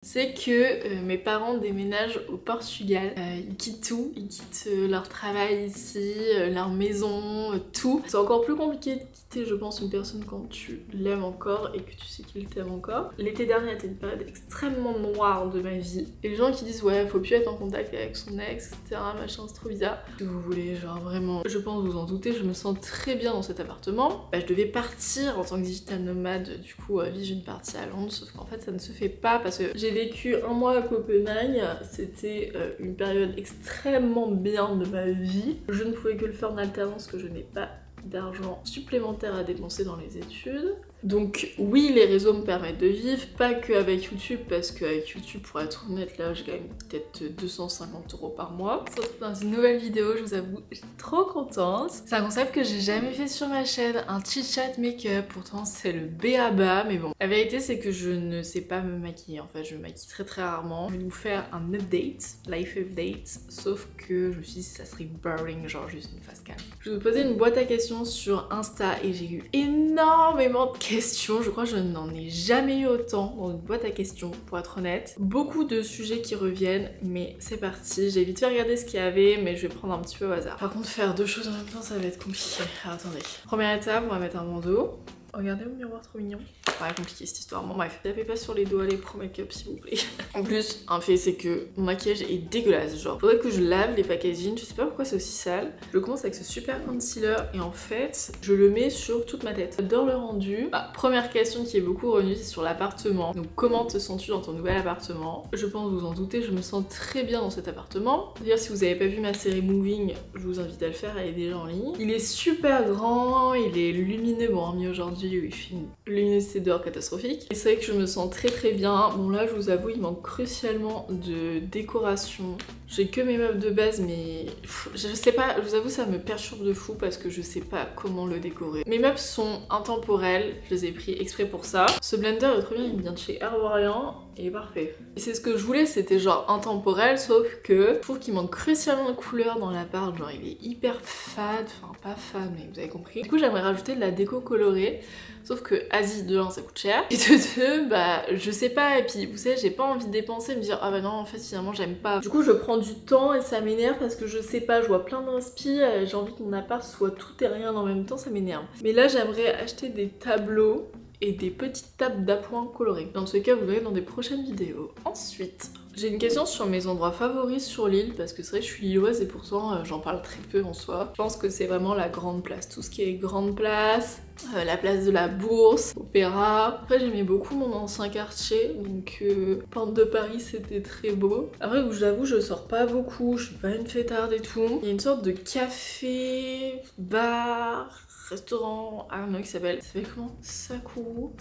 C'est que mes parents déménagent au Portugal. Ils quittent tout, ils quittent leur travail ici, leur maison, tout. C'est encore plus compliqué de quitter, je pense, une personne quand tu l'aimes encore et que tu sais qu'il t'aime encore. L'été dernier était une période extrêmement noire de ma vie. Et les gens qui disent ouais, faut plus être en contact avec son ex, etc. machin, c'est trop bizarre. Si vous voulez, genre vraiment, je pense vous en doutez, je me sens très bien dans cet appartement. Je devais partir en tant que digital nomade, du coup, vivre une partie à Londres, sauf qu'en fait ça ne se fait pas parce que j'ai vécu un mois à Copenhague, c'était une période extrêmement bien de ma vie. Je ne pouvais que le faire en alternance, que je n'ai pas d'argent supplémentaire à dépenser dans les études. Donc oui, les réseaux me permettent de vivre, pas que avec YouTube, parce qu'avec YouTube, pour être honnête, là je gagne peut-être 250 € par mois. Sauf dans une nouvelle vidéo, je vous avoue, je suis trop contente. C'est un concept que j'ai jamais fait sur ma chaîne, un chit-chat make-up, pourtant c'est le b.a-ba, mais bon. La vérité c'est que je ne sais pas me maquiller, en fait je me maquille très rarement. Je vais vous faire un update, life update, sauf que je me suis dit ça serait boring, genre juste une face calme. Je vais vous poser une boîte à questions sur Insta et j'ai eu énormément de questions, je crois que je n'en ai jamais eu autant dans une boîte à questions pour être honnête. Beaucoup de sujets qui reviennent, mais c'est parti. J'ai vite fait regarder ce qu'il y avait, mais je vais prendre un petit peu au hasard. Par contre, faire deux choses en même temps, ça va être compliqué. Alors, attendez. Première étape, on va mettre un bandeau. Regardez mon miroir trop mignon. Ouais, compliqué cette histoire. Bon bref, tapez pas sur les doigts les pro make-up s'il vous plaît. En plus, un fait c'est que mon maquillage est dégueulasse. Genre, faudrait que je lave les packaging. Je sais pas pourquoi c'est aussi sale. Je commence avec ce super concealer et en fait, je le mets sur toute ma tête. J'adore le rendu. Première question qui est beaucoup revenue, c'est sur l'appartement. Donc comment te sens-tu dans ton nouvel appartement? Je pense vous en doutez, je me sens très bien dans cet appartement. D'ailleurs, si vous avez pas vu ma série Moving, je vous invite à le faire, elle est déjà en ligne. Il est super grand, il est lumineux, bon hormis aujourd'hui où il fait une luminosité dehors catastrophique. Et c'est vrai que je me sens très bien. Bon là je vous avoue il manque crucialement de décoration. J'ai que mes meubles de base mais je sais pas, je vous avoue ça me perturbe de fou parce que je sais pas comment le décorer. Mes meubles sont intemporels, je les ai pris exprès pour ça. Ce blender est trop bien, il vient de chez Herborian et il est parfait. Et c'est ce que je voulais, c'était genre intemporel sauf que je trouve qu'il manque crucialement de couleurs dans l'appart, genre il est hyper fade, enfin pas fade mais vous avez compris. Du coup j'aimerais rajouter de la déco colorée. Sauf que Asie de 1 ça coûte cher et de 2 bah je sais pas et puis vous savez j'ai pas envie de dépenser me dire ah bah non en fait finalement j'aime pas. Du coup je prends du temps et ça m'énerve parce que je sais pas, je vois plein d'inspi, j'ai envie que mon appart soit tout et rien en même temps, ça m'énerve. Mais là j'aimerais acheter des tableaux et des petites tables d'appoint colorées. Dans ce cas vous verrez dans des prochaines vidéos. Ensuite, j'ai une question sur mes endroits favoris sur l'île parce que c'est vrai que je suis lilloise et pourtant j'en parle très peu en soi. Je pense que c'est vraiment la grande place, tout ce qui est grande place, la place de la Bourse, Opéra. Après j'aimais beaucoup mon ancien quartier, donc Porte de Paris c'était très beau. Après je vous avoue je sors pas beaucoup, je suis pas une fêtarde et tout. Il y a une sorte de café, bar, restaurant à qui s'appelle comment? Sakuru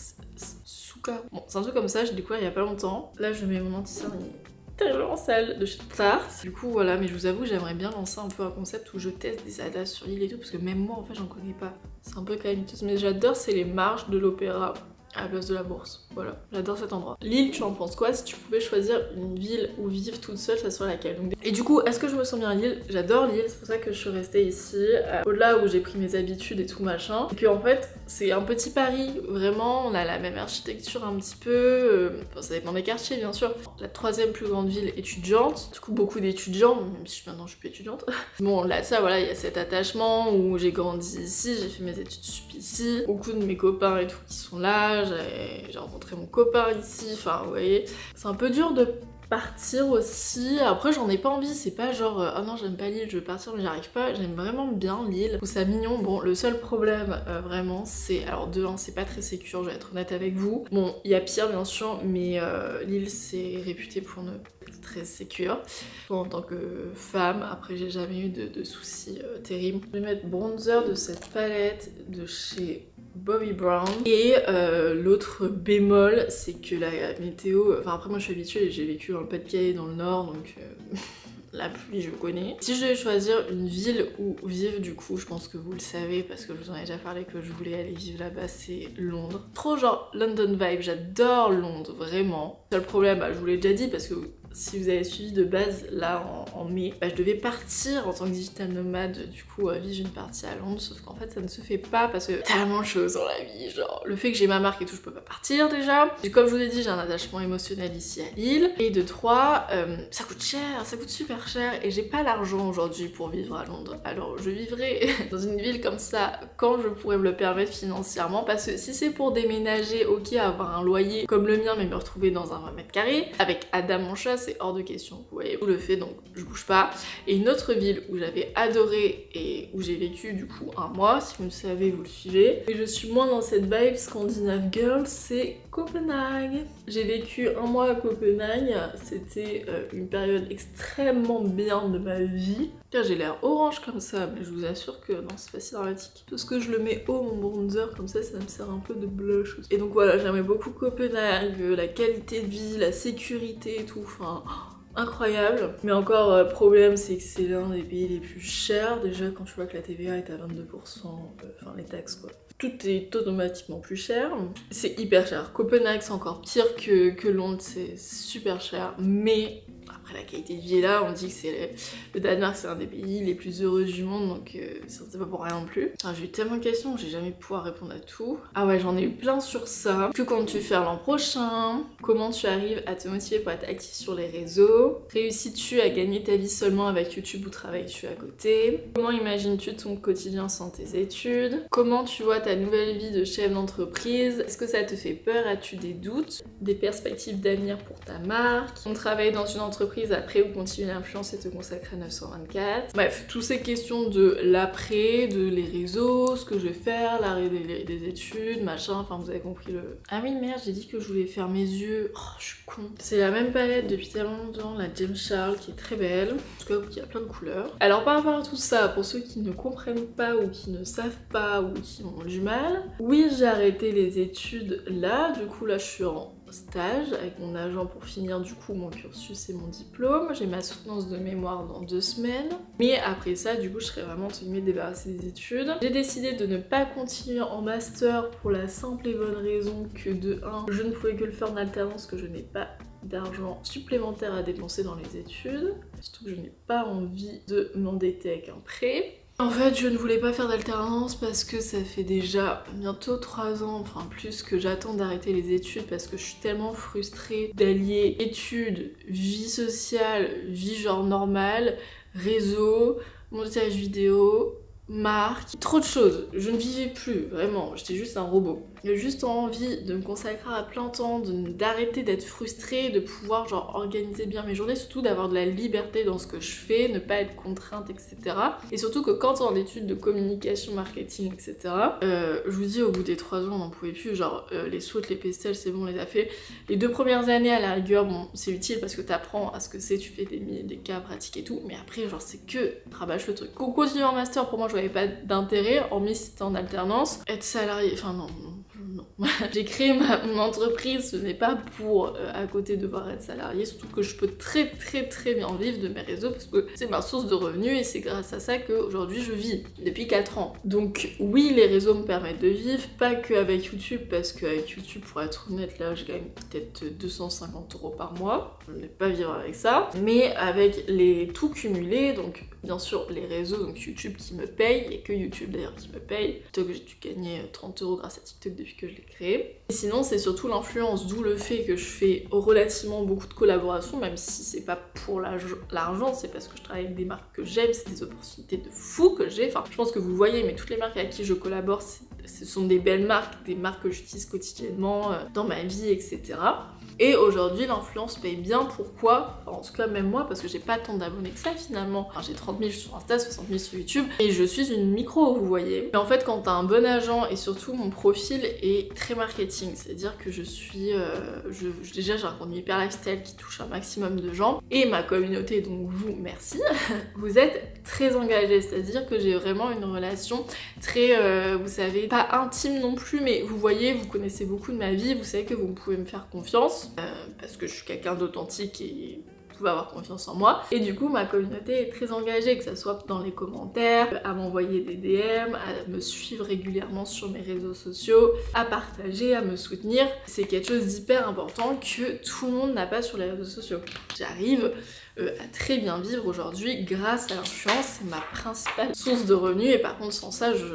Suka. Bon, c'est un truc comme ça, j'ai découvert il y a pas longtemps. Là, je mets mon anti-cerne, il est tellement sale de chez Tarte. Du coup, voilà, mais je vous avoue, j'aimerais bien lancer un peu un concept où je teste des hadas sur l'île et tout, parce que même moi, en fait, j'en connais pas. C'est un peu calamiteux, mais j'adore, c'est les marches de l'Opéra à la place de la Bourse. Voilà, j'adore cet endroit. L'île, tu en penses quoi? Si tu pouvais choisir une ville où vivre toute seule, ça serait laquelle? Donc, et du coup, est-ce que je me sens bien à Lille? J'adore Lille, c'est pour ça que je suis restée ici, au-delà où j'ai pris mes habitudes et tout machin. Et puis en fait, c'est un petit Paris, vraiment, on a la même architecture un petit peu, enfin, ça dépend des quartiers bien sûr. La 3e plus grande ville étudiante, du coup beaucoup d'étudiants, même si maintenant je suis plus étudiante. Bon là ça voilà, il y a cet attachement où j'ai grandi ici, j'ai fait mes études sup ici, beaucoup de mes copains et tout qui sont là, j'ai rencontré mon copain ici, enfin vous voyez. C'est un peu dur de partir aussi, après j'en ai pas envie, c'est pas genre ah non j'aime pas Lille, je veux partir mais j'arrive pas, j'aime vraiment bien Lille, je trouve ça mignon. Bon le seul problème vraiment c'est, alors de 1 c'est pas très sécure, je vais être honnête avec vous, bon il y a pire bien sûr mais Lille c'est réputé pour ne être très sécure. Bon, en tant que femme, après j'ai jamais eu de soucis terribles. Je vais mettre bronzer de cette palette de chez Bobbi Brown. Et l'autre bémol, c'est que la météo... Enfin après moi je suis habituée et j'ai vécu dans le Pas-de-Calais, dans le Nord, donc... La pluie, je connais. Si je devais choisir une ville où vivre, du coup, je pense que vous le savez parce que je vous en ai déjà parlé que je voulais aller vivre là-bas, c'est Londres. Trop genre London vibe, j'adore Londres, vraiment. Seul problème, bah, je vous l'ai déjà dit parce que si vous avez suivi de base là en mai, je devais partir en tant que digital nomade, du coup vivre une partie à Londres, sauf qu'en fait ça ne se fait pas parce que tellement de choses dans la vie, genre le fait que j'ai ma marque et tout, je peux pas partir déjà. Et comme je vous ai dit, j'ai un attachement émotionnel ici à Lille. Et de 3, ça coûte cher, ça coûte super cher et j'ai pas l'argent aujourd'hui pour vivre à Londres. Alors je vivrai dans une ville comme ça quand je pourrais me le permettre financièrement, parce que si c'est pour déménager, ok, avoir un loyer comme le mien mais me retrouver dans un 20 mètres carrés, avec Adam mon chat, c'est hors de question. Vous voyez, je le fais donc je bouge pas. Et une autre ville où j'avais adoré et où j'ai vécu du coup un mois, si vous le savez, vous le suivez, et je suis moins dans cette vibe Scandinave Girl, c'est Copenhague. J'ai vécu un mois à Copenhague, c'était une période extrêmement bien de ma vie. J'ai l'air orange comme ça, mais je vous assure que non, c'est pas si dramatique. Parce que je le mets haut mon bronzer, comme ça me sert un peu de blush aussi. Et donc voilà, j'aimais beaucoup Copenhague, la qualité de vie, la sécurité et tout, enfin... incroyable. Mais encore, problème, c'est que c'est l'un des pays les plus chers. Déjà, quand tu vois que la TVA est à 22%, enfin les taxes quoi. Tout est automatiquement plus cher. C'est hyper cher. Copenhague, c'est encore pire que Londres, c'est super cher. Mais après, la qualité de vie est là. On dit que c'est le Danemark, c'est un des pays les plus heureux du monde, donc c'est pas pour rien non plus. J'ai eu tellement de questions, j'ai jamais pu pouvoir répondre à tout. Ah ouais, j'en ai eu plein sur ça. Que comptes-tu faire l'an prochain? Comment tu arrives à te motiver pour être actif sur les réseaux? Réussis-tu à gagner ta vie seulement avec YouTube ou travailles-tu à côté? Comment imagines-tu ton quotidien sans tes études? Comment tu vois ta nouvelle vie de chef d'entreprise? Est-ce que ça te fait peur? As-tu des doutes? Des perspectives d'avenir pour ta marque? On travaille dans une entreprise après ou continuer l'influence et te consacrer à 924? Bref, toutes ces questions de l'après, de les réseaux, ce que je vais faire, l'arrêt des études, machin, enfin vous avez compris le... Ah oui merde, j'ai dit que je voulais faire mes yeux, oh je suis con. C'est la même palette depuis tellement longtemps, la James Charles qui est très belle, en tout cas il y a plein de couleurs. Alors par rapport à tout ça, pour ceux qui ne comprennent pas ou qui ne savent pas ou qui ont du mal, oui j'ai arrêté les études là, du coup là je suis en stage avec mon agent pour finir du coup mon cursus et mon diplôme. J'ai ma soutenance de mémoire dans 2 semaines. Mais après ça, du coup, je serais vraiment entre guillemets débarrassée des études. J'ai décidé de ne pas continuer en master pour la simple et bonne raison que de 1, je ne pouvais que le faire en alternance, que je n'ai pas d'argent supplémentaire à dépenser dans les études. Surtout que je n'ai pas envie de m'endetter avec un prêt. En fait, je ne voulais pas faire d'alternance parce que ça fait déjà bientôt 3 ans, enfin plus, que j'attends d'arrêter les études parce que je suis tellement frustrée d'allier études, vie sociale, vie genre normale, réseau, montage vidéo, marque, trop de choses. Je ne vivais plus, vraiment, j'étais juste un robot. J'ai juste envie de me consacrer à plein temps, d'arrêter d'être frustrée, de pouvoir genre organiser bien mes journées, surtout d'avoir de la liberté dans ce que je fais, ne pas être contrainte, etc. Et surtout que quand on est en études de communication, marketing, etc., je vous dis, au bout des 3 ans, on n'en pouvait plus, genre les sautes, les pestels, c'est bon, on les a fait. Les 2 premières années, à la rigueur, bon, c'est utile parce que t'apprends à ce que c'est, tu fais des cas pratiques et tout, mais après, genre, c'est que rabâche le truc. Continuer en master, pour moi, je voyais pas d'intérêt, hormis si c'était en alternance. Être salarié, enfin non. J'ai créé mon entreprise, ce n'est pas pour à côté devoir être salarié, surtout que je peux très bien vivre de mes réseaux parce que c'est ma source de revenus et c'est grâce à ça qu'aujourd'hui je vis depuis 4 ans. Donc oui, les réseaux me permettent de vivre, pas qu'avec YouTube, parce qu'avec YouTube, pour être honnête, là je gagne peut-être 250 € par mois, je ne vais pas vivre avec ça, mais avec les tout cumulés, donc bien sûr les réseaux, donc YouTube qui me paye, et que YouTube d'ailleurs qui me paye. TikTok, j'ai dû gagner 30 € grâce à TikTok depuis que je l'ai créé. Et sinon c'est surtout l'influence, d'où le fait que je fais relativement beaucoup de collaborations, même si c'est pas pour l'argent, c'est parce que je travaille avec des marques que j'aime, c'est des opportunités de fou que j'ai. Enfin, je pense que vous voyez, mais toutes les marques avec qui je collabore, ce sont des belles marques, des marques que j'utilise quotidiennement dans ma vie, etc. Et aujourd'hui, l'influence paye bien. Pourquoi? En tout cas, même moi, parce que j'ai pas tant d'abonnés que ça finalement. Enfin, j'ai 30 000 sur Insta, 60 000 sur YouTube, et je suis une micro, vous voyez. Mais en fait, quand t'as un bon agent, et surtout mon profil est très marketing, c'est-à-dire que je suis... déjà, j'ai un contenu hyper lifestyle qui touche un maximum de gens, et ma communauté, donc vous, merci, vous êtes très engagés, c'est-à-dire que j'ai vraiment une relation très, vous savez, pas intime non plus, mais vous voyez, vous connaissez beaucoup de ma vie, vous savez que vous pouvez me faire confiance. Parce que je suis quelqu'un d'authentique et pouvez avoir confiance en moi. Et du coup ma communauté est très engagée, que ça soit dans les commentaires, à m'envoyer des DM, à me suivre régulièrement sur mes réseaux sociaux, à partager, à me soutenir. C'est quelque chose d'hyper important que tout le monde n'a pas sur les réseaux sociaux. J'arrive à très bien vivre aujourd'hui grâce à l'influence, c'est ma principale source de revenus, et par contre sans ça je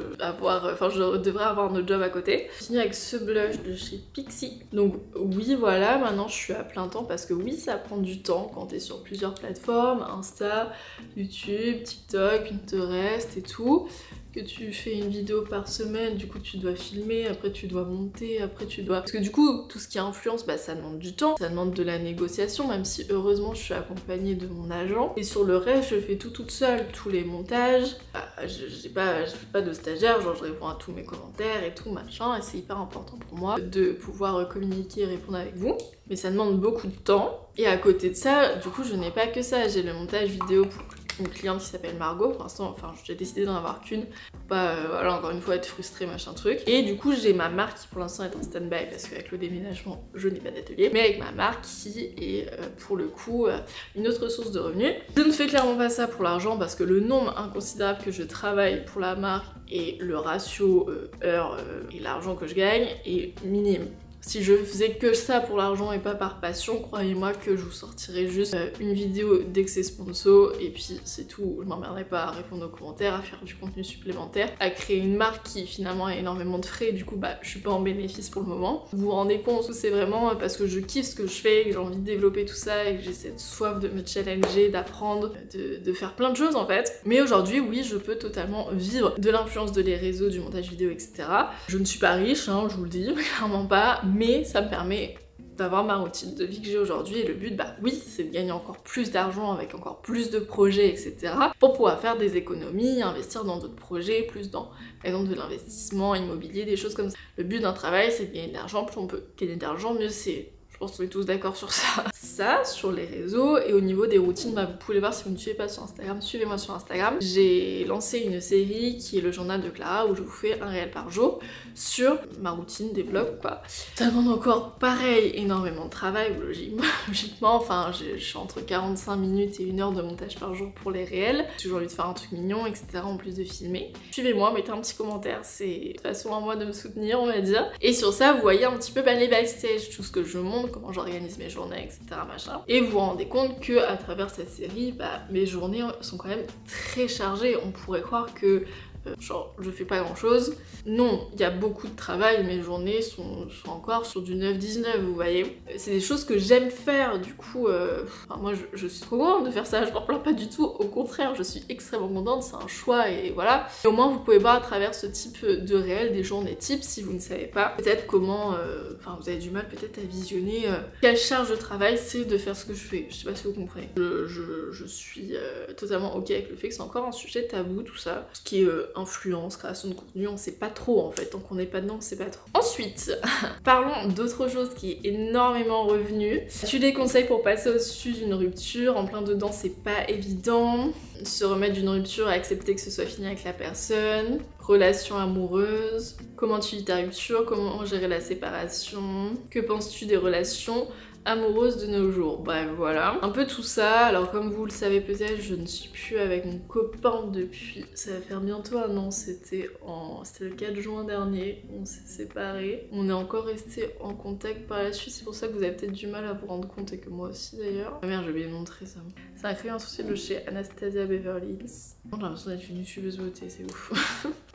devrais avoir un autre job à côté. Je finis avec ce blush de chez Pixi. Donc oui voilà, maintenant je suis à plein temps parce que oui ça prend du temps quand t'es sur plusieurs plateformes, Insta, YouTube, TikTok, Pinterest et tout. Que tu fais une vidéo par semaine, du coup tu dois filmer, après tu dois monter, après tu dois... Parce que du coup, tout ce qui influence, bah ça demande du temps, ça demande de la négociation, même si heureusement je suis accompagnée de mon agent. Et sur le reste, je fais tout toute seule, tous les montages. Bah, je fais pas de stagiaire, genre je réponds à tous mes commentaires et tout, machin, et c'est hyper important pour moi de pouvoir communiquer et répondre avec vous. Mais ça demande beaucoup de temps. Et à côté de ça, du coup, je n'ai pas que ça, j'ai le montage vidéo pour une cliente qui s'appelle Margot, pour l'instant, enfin j'ai décidé d'en avoir qu'une pour pas, voilà, encore une fois être frustrée machin truc. Et du coup j'ai ma marque qui pour l'instant est en stand-by parce qu'avec le déménagement je n'ai pas d'atelier, mais avec ma marque qui est pour le coup une autre source de revenus. Je ne fais clairement pas ça pour l'argent parce que le nombre inconsidérable que je travaille pour la marque et le ratio heure et l'argent que je gagne est minime. Si je faisais que ça pour l'argent et pas par passion, croyez-moi que je vous sortirais juste une vidéo dès que c'est sponsor et puis c'est tout. Je m'emmerderais pas à répondre aux commentaires, à faire du contenu supplémentaire, à créer une marque qui finalement a énormément de frais et du coup bah je suis pas en bénéfice pour le moment. Vous vous rendez compte que c'est vraiment parce que je kiffe ce que je fais, que j'ai envie de développer tout ça et que j'ai cette soif de me challenger, d'apprendre, de faire plein de choses en fait. Mais aujourd'hui oui je peux totalement vivre de l'influence de les réseaux, du montage vidéo etc. Je ne suis pas riche, hein, je vous le dis, clairement pas. Mais ça me permet d'avoir ma routine de vie que j'ai aujourd'hui et le but, bah oui, c'est de gagner encore plus d'argent avec encore plus de projets, etc. pour pouvoir faire des économies, investir dans d'autres projets, plus dans, par exemple, de l'investissement immobilier, des choses comme ça. Le but d'un travail, c'est de gagner de l'argent, plus on peut gagner de l'argent, mieux c'est. Je pense qu'on est tous d'accord sur ça. Ça, sur les réseaux, et au niveau des routines, bah, vous pouvez voir si vous ne me suivez pas sur Instagram, suivez-moi sur Instagram. J'ai lancé une série qui est le journal de Clara où je vous fais un réel par jour sur ma routine des vlogs quoi. Ça demande encore pareil énormément de travail, logiquement, enfin je suis entre 45 minutes et 1 heure de montage par jour pour les réels. J'ai toujours envie de faire un truc mignon, etc. en plus de filmer. Suivez-moi, mettez un petit commentaire, c'est une façon à moi de me soutenir on va dire. Et sur ça, vous voyez un petit peu les backstage, tout ce que je montre, comment j'organise mes journées, etc. machin. Et vous vous rendez compte que à travers cette série, bah, mes journées sont quand même très chargées. On pourrait croire que genre je fais pas grand chose. Non, il y a beaucoup de travail, mes journées sont encore sur du 9-19, vous voyez. C'est des choses que j'aime faire, du coup, enfin, moi je suis trop contente de faire ça, je m'en plains pas du tout, au contraire, je suis extrêmement contente, c'est un choix et voilà. Et au moins vous pouvez voir à travers ce type de réel des journées types, si vous ne savez pas, peut-être comment, enfin vous avez du mal peut-être à visionner quelle charge de travail c'est de faire ce que je fais, je sais pas si vous comprenez. Je suis totalement ok avec le fait que c'est encore un sujet tabou tout ça, ce qui est influence, création de contenu, on sait pas trop en fait, tant qu'on n'est pas dedans on sait pas trop. Ensuite, parlons d'autre chose qui est énormément revenu. Tu des conseils pour passer au-dessus d'une rupture, en plein dedans c'est pas évident, se remettre d'une rupture et accepter que ce soit fini avec la personne, relation amoureuse, comment tu vis ta rupture, comment gérer la séparation, que penses-tu des relations amoureuse de nos jours. Bref, voilà. Un peu tout ça. Alors comme vous le savez peut-être, je ne suis plus avec mon copain depuis... Ça va faire bientôt un an. C'était le 4 juin dernier. On s'est séparés. On est encore resté en contact par la suite. C'est pour ça que vous avez peut-être du mal à vous rendre compte et que moi aussi d'ailleurs. Ah merde, j'ai oublié de montrer ça. C'est un crayon associé de chez Anastasia Beverly Hills. J'ai l'impression d'être une youtubeuse beauté, c'est ouf.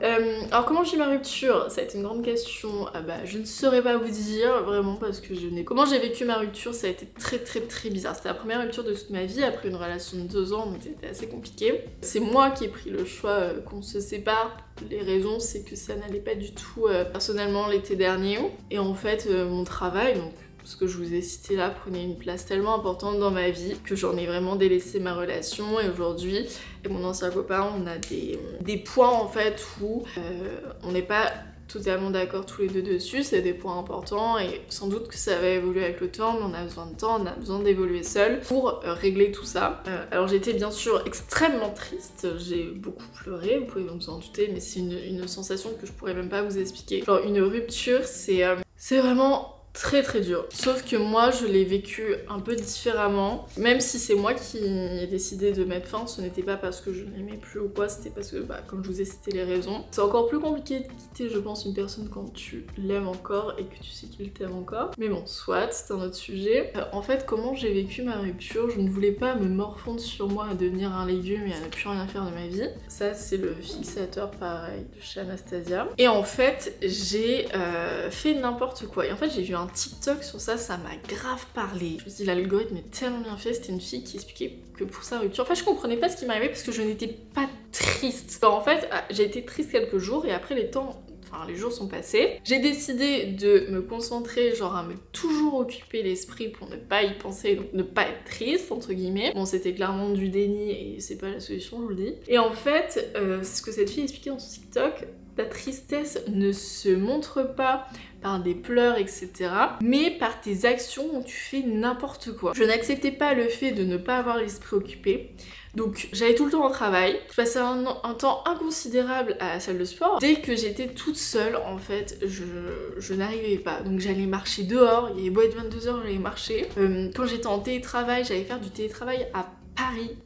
Alors comment j'ai ma rupture? Ça a été une grande question. Ah bah je ne saurais pas vous dire vraiment parce que je n'ai... Comment j'ai vécu ma rupture? Ça a été très bizarre. C'était la première rupture de toute ma vie après une relation de 2 ans, donc c'était assez compliqué. C'est moi qui ai pris le choix qu'on se sépare. Les raisons, c'est que ça n'allait pas du tout personnellement l'été dernier. Et en fait, mon travail, donc ce que je vous ai cité là, prenait une place tellement importante dans ma vie que j'en ai vraiment délaissé ma relation. Et aujourd'hui, avec mon ancien copain, on a des points en fait où on n'est pas totalement d'accord tous les deux dessus, c'est des points importants et sans doute que ça va évoluer avec le temps, mais on a besoin de temps, on a besoin d'évoluer seul pour régler tout ça. Alors j'étais bien sûr extrêmement triste, j'ai beaucoup pleuré, vous pouvez vous en douter, mais c'est une sensation que je pourrais même pas vous expliquer. Genre une rupture, c'est vraiment très très dur. Sauf que moi je l'ai vécu un peu différemment. Même si c'est moi qui ai décidé de mettre fin, ce n'était pas parce que je n'aimais plus ou quoi, c'était parce que comme je vous ai cité les raisons. C'est encore plus compliqué de quitter je pense une personne quand tu l'aimes encore et que tu sais qu'il t'aime encore. Mais bon, soit, c'est un autre sujet. En fait, comment j'ai vécu ma rupture, je ne voulais pas me morfondre sur moi à devenir un légume et à ne plus rien faire de ma vie. Ça c'est le fixateur pareil de chez Anastasia. Et en fait, j'ai fait n'importe quoi. Et en fait, j'ai vu un TikTok sur ça, ça m'a grave parlé. Je me suis dit, l'algorithme est tellement bien fait. C'était une fille qui expliquait que pour sa rupture, en fait, je comprenais pas ce qui m'arrivait parce que je n'étais pas triste. En fait, j'ai été triste quelques jours et après les jours sont passés. J'ai décidé de me concentrer, genre à me toujours occuper l'esprit pour ne pas y penser, donc ne pas être triste, entre guillemets. Bon, c'était clairement du déni et c'est pas la solution, je vous le dis. Et en fait, c'est ce que cette fille expliquait dans son TikTok. La tristesse ne se montre pas par des pleurs, etc. mais par tes actions où tu fais n'importe quoi. Je n'acceptais pas le fait de ne pas avoir l'esprit occupé. Donc j'allais tout le temps au travail, je passais un temps inconsidérable à la salle de sport. Dès que j'étais toute seule, en fait, je n'arrivais pas. Donc j'allais marcher dehors, il y avait beau être 22h, j'allais marcher. Quand j'étais en télétravail, j'allais faire du télétravail à Paris.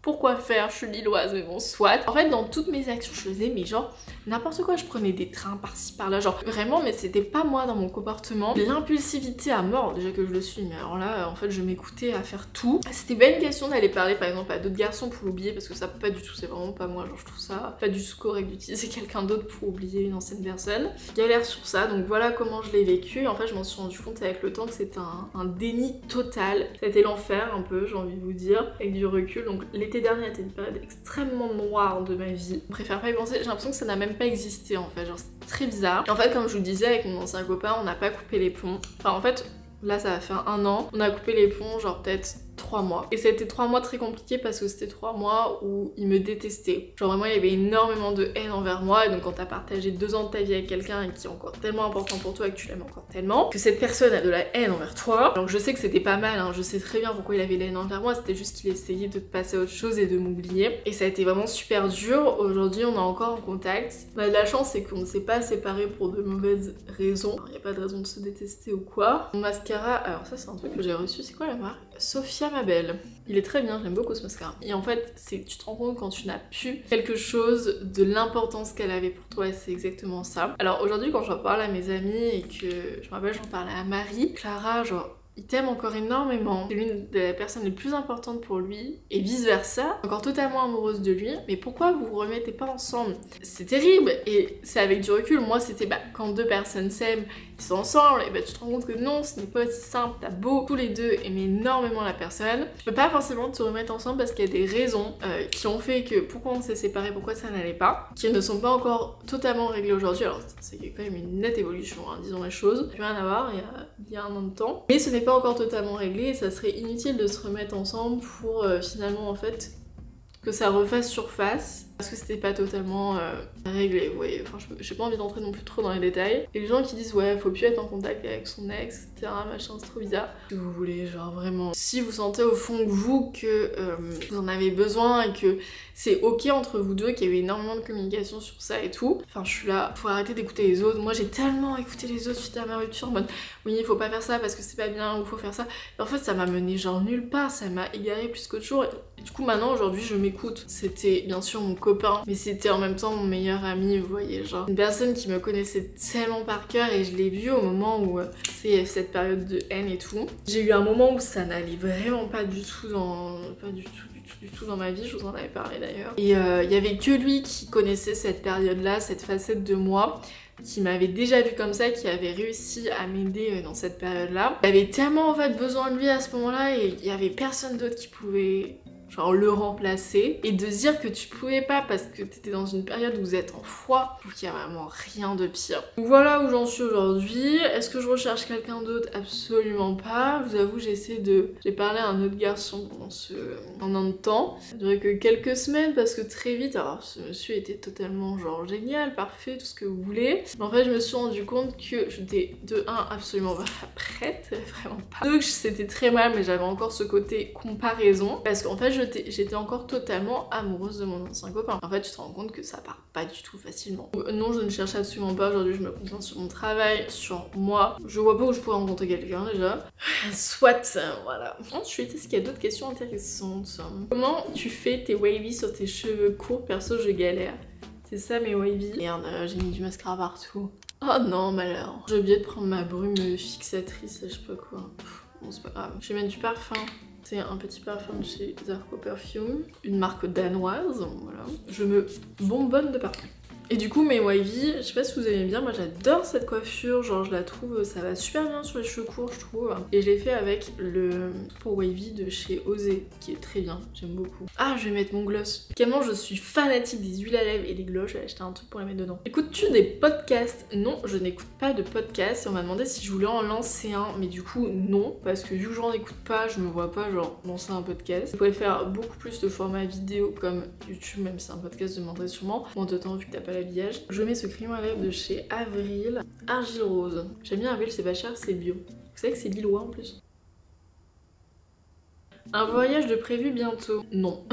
Pourquoi faire? Je suis lilloise, mais bon, soit. En fait, dans toutes mes actions, je faisais, mais genre, n'importe quoi. Je prenais des trains par-ci, par-là, genre, vraiment, mais c'était pas moi dans mon comportement. L'impulsivité à mort, déjà que je le suis, mais alors là, en fait, je m'écoutais à faire tout. C'était pas une question d'aller parler, par exemple, à d'autres garçons pour l'oublier, parce que ça, pas du tout, c'est vraiment pas moi. Genre, je trouve ça pas du tout correct d'utiliser quelqu'un d'autre pour oublier une ancienne personne. Galère sur ça, donc voilà comment je l'ai vécu. En fait, je m'en suis rendu compte avec le temps que c'était un déni total. C'était l'enfer, un peu, j'ai envie de vous dire, avec du recul. Donc, l'été dernier était une période extrêmement noire de ma vie. Je préfère pas y penser, j'ai l'impression que ça n'a même pas existé en fait, genre c'est très bizarre. Et en fait, comme je vous disais avec mon ancien copain, on n'a pas coupé les ponts. Enfin en fait, là ça va faire 1 an, on a coupé les ponts genre peut-être 3 mois. Et c'était 3 mois très compliqués parce que c'était 3 mois où il me détestait. Genre vraiment il y avait énormément de haine envers moi et donc quand t'as partagé 2 ans de ta vie avec quelqu'un et qui est encore tellement important pour toi et que tu l'aimes encore tellement, que cette personne a de la haine envers toi. Donc je sais que c'était pas mal, hein, je sais très bien pourquoi il avait la haine envers moi, c'était juste qu'il essayait de passer à autre chose et de m'oublier. Et ça a été vraiment super dur. Aujourd'hui on est encore en contact. On a de la chance, c'est qu'on ne s'est pas séparés pour de mauvaises raisons. Il n'y a pas de raison de se détester ou quoi. Mon mascara, alors ça c'est un truc que j'ai reçu, c'est quoi la marque? Sophia ma belle. Il est très bien, j'aime beaucoup ce mascara. Et en fait, tu te rends compte quand tu n'as plus quelque chose de l'importance qu'elle avait pour toi et c'est exactement ça. Alors aujourd'hui quand j'en parle à mes amis et que je me rappelle j'en parlais à Marie, Clara, genre il t'aime encore énormément, c'est l'une des personnes les plus importantes pour lui et vice versa, encore totalement amoureuse de lui, mais pourquoi vous vous remettez pas ensemble? C'est terrible et c'est avec du recul, moi c'était quand 2 personnes s'aiment, ils sont ensemble et tu te rends compte que non, ce n'est pas aussi simple, t'as beau tous les 2 aimer énormément la personne, tu peux pas forcément te remettre ensemble parce qu'il y a des raisons qui ont fait que pourquoi on s'est séparés, pourquoi ça n'allait pas, qui ne sont pas encore totalement réglées aujourd'hui, alors c'est quand même une nette évolution, hein, disons les choses, plus rien à voir il y a 1 an de temps, mais ce n'est pas encore totalement réglé et ça serait inutile de se remettre ensemble pour finalement en fait que ça refasse surface parce que c'était pas totalement réglé, vous voyez, enfin j'ai pas envie d'entrer non plus trop dans les détails. Et les gens qui disent ouais faut plus être en contact avec son ex, etc, machin, c'est trop bizarre. Si vous voulez, genre vraiment, si vous sentez au fond de vous que vous en avez besoin et que c'est ok entre vous deux, qu'il y a eu énormément de communication sur ça et tout, enfin je suis là, faut arrêter d'écouter les autres. Moi j'ai tellement écouté les autres suite à ma rupture en mode oui il faut pas faire ça parce que c'est pas bien ou faut faire ça. Et en fait ça m'a mené genre nulle part, ça m'a égaré plus qu'autre chose. Et du coup maintenant aujourd'hui je m'écoute. C'était bien sûr mon copain, mais c'était en même temps mon meilleur ami, vous voyez, genre une personne qui me connaissait tellement par cœur et je l'ai vu au moment où c'est cette période de haine et tout. J'ai eu un moment où ça n'allait vraiment pas du tout dans ma vie, je vous en avais parlé d'ailleurs. Et il y avait que lui qui connaissait cette période-là, cette facette de moi, qui m'avait déjà vu comme ça, qui avait réussi à m'aider dans cette période-là. J'avais tellement en fait besoin de lui à ce moment-là et il y avait personne d'autre qui pouvait genre le remplacer et de dire que tu pouvais pas parce que t'étais dans une période où vous êtes en froid, je trouve qu'il y a vraiment rien de pire. Donc voilà où j'en suis aujourd'hui. Est-ce que je recherche quelqu'un d'autre? Absolument pas. Je vous avoue, j'ai parlé à un autre garçon en un temps. Ça a duré que quelques semaines parce que très vite, alors ce monsieur était totalement genre génial, parfait, tout ce que vous voulez. Mais en fait, je me suis rendu compte que j'étais de 1 absolument pas prête, vraiment pas. Donc c'était très mal, mais j'avais encore ce côté comparaison parce qu'en fait, je j'étais encore totalement amoureuse de mon ancien copain. En fait, tu te rends compte que ça part pas du tout facilement. Non, je ne cherche absolument pas. Aujourd'hui, je me concentre sur mon travail, sur moi. Je vois pas où je pourrais rencontrer quelqu'un déjà. Soit, voilà. Ensuite, est-ce qu'il y a d'autres questions intéressantes? Comment tu fais tes wavy sur tes cheveux courts? Perso, je galère. C'est ça mes wavy. Merde, j'ai mis du mascara partout. Oh non, malheur. J'ai oublié de prendre ma brume fixatrice, je sais pas quoi. Bon, c'est pas grave. Je vais mettre du parfum. C'est un petit parfum de chez Zarco Perfume, une marque danoise, voilà. Je me bonbonne de parfum. Et du coup mes wavy, je sais pas si vous aimez bien, moi j'adore cette coiffure, genre je la trouve, ça va super bien sur les cheveux courts je trouve. Et je l'ai fait avec le pour wavy de chez Osé, qui est très bien, j'aime beaucoup. Ah, je vais mettre mon gloss. Tellement je suis fanatique des huiles à lèvres et des gloss, je vais acheter un truc pour les mettre dedans. Écoutes-tu des podcasts? Non, je n'écoute pas de podcasts et on m'a demandé si je voulais en lancer un, mais du coup non, parce que vu que j'en écoute pas, je me vois pas genre lancer un podcast. Je pourrais faire beaucoup plus de formats vidéo comme YouTube, même si c'est un podcast demanderait sûrement. Bon, d'autant vu que t'as pas l'habillage. Je mets ce crayon à lèvres de chez Avril, Argile Rose. J'aime bien Avril, c'est pas cher, c'est bio. Vous savez que c'est lillois en plus. Un voyage de prévu bientôt? Non.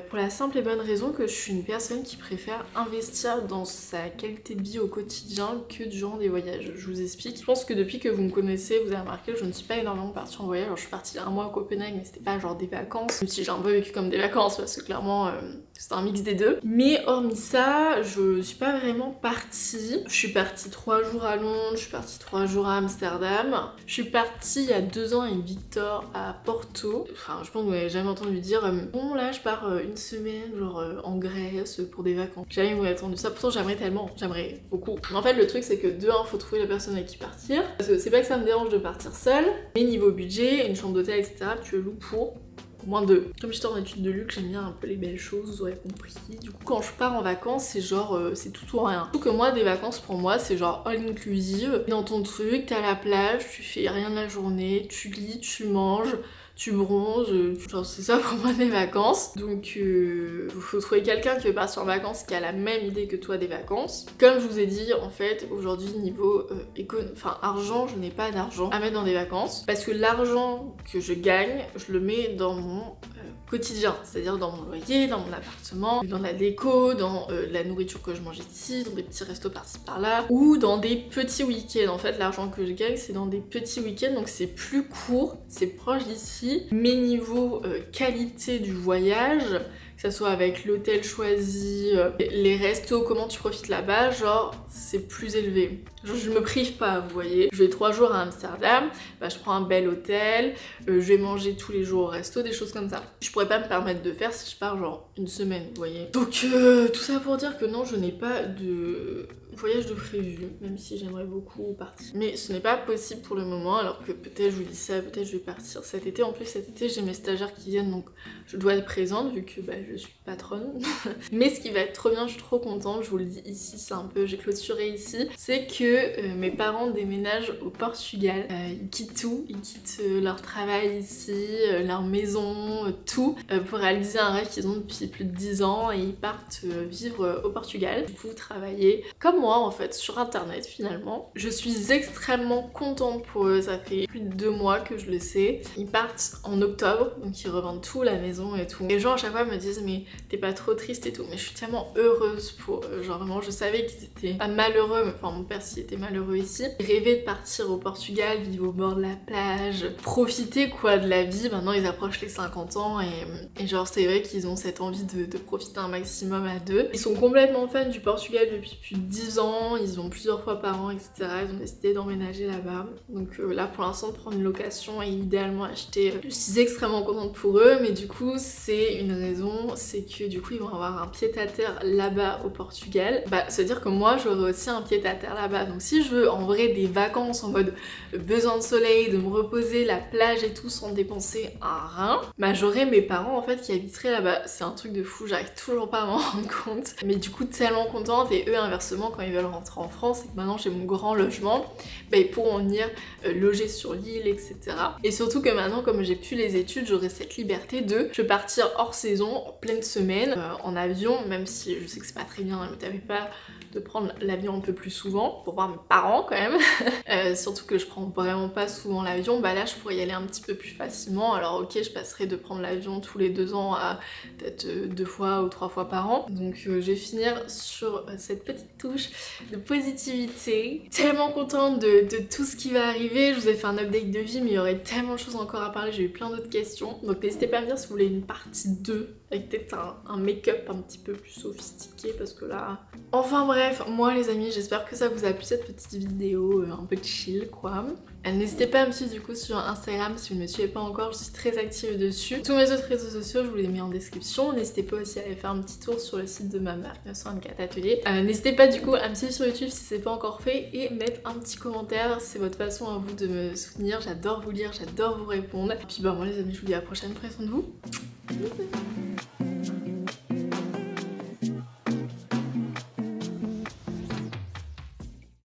Pour la simple et bonne raison que je suis une personne qui préfère investir dans sa qualité de vie au quotidien que durant des voyages. Je vous explique. Je pense que depuis que vous me connaissez, vous avez remarqué que je ne suis pas énormément partie en voyage. Alors, je suis partie un mois à Copenhague, mais c'était pas genre des vacances. Même si j'ai un peu vécu comme des vacances, parce que clairement, c'était un mix des deux. Mais hormis ça, je suis pas vraiment partie. Je suis partie 3 jours à Londres, je suis partie 3 jours à Amsterdam. Je suis partie il y a 2 ans avec Victor à Porto. Enfin, je pense que vous n'avez jamais entendu dire bon là je pars une semaine genre en Grèce pour des vacances. J'ai jamais entendu ça, pourtant j'aimerais tellement, j'aimerais beaucoup. Mais en fait le truc c'est que de un, faut trouver la personne avec qui partir. Parce que c'est pas que ça me dérange de partir seule, mais niveau budget, une chambre d'hôtel etc, tu le loues pour au moins 2. Comme j'étais en études de luxe, j'aime bien un peu les belles choses, vous aurez compris. Du coup quand je pars en vacances, c'est genre c'est tout ou rien. Surtout que moi des vacances pour moi c'est genre all inclusive. Dans ton truc, t'es à la plage, tu fais rien de la journée, tu lis, tu manges, tu bronzes, genre c'est ça pour moi des vacances. Donc faut trouver quelqu'un qui veut partir en vacances qui a la même idée que toi des vacances. Comme je vous ai dit en fait aujourd'hui niveau argent, je n'ai pas d'argent à mettre dans des vacances parce que l'argent que je gagne, je le mets dans mon quotidien, c'est-à-dire dans mon loyer, dans mon appartement, dans la déco, dans la nourriture que je mange ici, dans des petits restos par-ci par-là, ou dans des petits week-ends. En fait, l'argent que je gagne, c'est dans des petits week-ends, donc c'est plus court, c'est proche d'ici, mais niveau qualité du voyage, que ça soit avec l'hôtel choisi, les restos, comment tu profites là-bas, genre c'est plus élevé. Genre je me prive pas, vous voyez. Je vais 3 jours à Amsterdam, bah, je prends un bel hôtel, je vais manger tous les jours au resto, des choses comme ça. Je pourrais pas me permettre de faire si je pars genre une semaine, vous voyez. Donc tout ça pour dire que non, je n'ai pas de voyage de prévu, même si j'aimerais beaucoup partir. Mais ce n'est pas possible pour le moment, alors que peut-être je vous dis ça, peut-être je vais partir cet été. En plus cet été j'ai mes stagiaires qui viennent, donc je dois être présente vu que bah, je suis patronne. Mais ce qui va être trop bien, je suis trop contente, je vous le dis ici, c'est un peu, j'ai clôturé ici, c'est que mes parents déménagent au Portugal. Ils quittent tout, ils quittent leur travail ici, leur maison, tout, pour réaliser un rêve qu'ils ont depuis plus de 10 ans et ils partent vivre au Portugal. Du coup, travailler comme moi en fait, sur internet finalement. Je suis extrêmement contente pour eux, ça fait plus de 2 mois que je le sais. Ils partent en octobre, donc ils revendent tout, la maison et tout. Les gens à chaque fois me disent mais t'es pas trop triste et tout, mais je suis tellement heureuse pour eux. Genre vraiment, je savais qu'ils étaient pas malheureux, mais enfin mon père s'il était malheureux ici. Ils rêvaient de partir au Portugal, vivre au bord de la plage, profiter quoi de la vie. Maintenant ils approchent les 50 ans et genre c'est vrai qu'ils ont cette envie de profiter un maximum à deux. Ils sont complètement fans du Portugal depuis plus de 10 ans, ils ont plusieurs fois par an etc. Ils ont décidé d'emménager là-bas. Donc là pour l'instant de prendre une location et idéalement acheter. Je suis extrêmement contente pour eux, mais du coup c'est une raison, c'est que du coup ils vont avoir un pied-à-terre là-bas au Portugal. Bah ça veut dire que moi j'aurai aussi un pied-à-terre là-bas. Donc si je veux en vrai des vacances en mode besoin de soleil, de me reposer, la plage et tout sans dépenser un rein, bah j'aurai mes parents en fait qui habiteraient là-bas. C'est un truc de fou, j'arrive toujours pas à m'en rendre compte. Mais du coup tellement contente, et eux inversement quand ils veulent rentrer en France et que maintenant j'ai mon grand logement, bah ils pourront venir loger sur l'île etc. Et surtout que maintenant comme j'ai plus les études, j'aurai cette liberté de je peux partir hors saison, en pleine semaine, en avion, même si je sais que c'est pas très bien, mais t'avais pas de prendre l'avion un peu plus souvent pour voir mes parents quand même. Surtout que je prends vraiment pas souvent l'avion, bah là je pourrais y aller un petit peu plus facilement. Alors ok, je passerai de prendre l'avion tous les 2 ans à peut-être 2 fois ou 3 fois par an. Donc je vais finir sur cette petite touche de positivité. Tellement contente de tout ce qui va arriver. Je vous ai fait un update de vie mais il y aurait tellement de choses encore à parler, j'ai eu plein d'autres questions. Donc n'hésitez pas à me dire si vous voulez une partie 2 avec peut-être un make-up un petit peu plus sophistiqué parce que là... Enfin bref, moi les amis, j'espère que ça vous a plu cette petite vidéo un peu chill quoi. N'hésitez pas à me suivre du coup sur Instagram si vous ne me suivez pas encore, je suis très active dessus. Tous mes autres réseaux sociaux, je vous les mets en description. N'hésitez pas aussi à aller faire un petit tour sur le site de ma marque 924 Atelier. N'hésitez pas du coup à me suivre sur YouTube si c'est pas encore fait et mettre un petit commentaire, c'est votre façon à vous de me soutenir. J'adore vous lire, j'adore vous répondre. Et puis bah moi les amis, je vous dis à la prochaine, prenez soin de vous.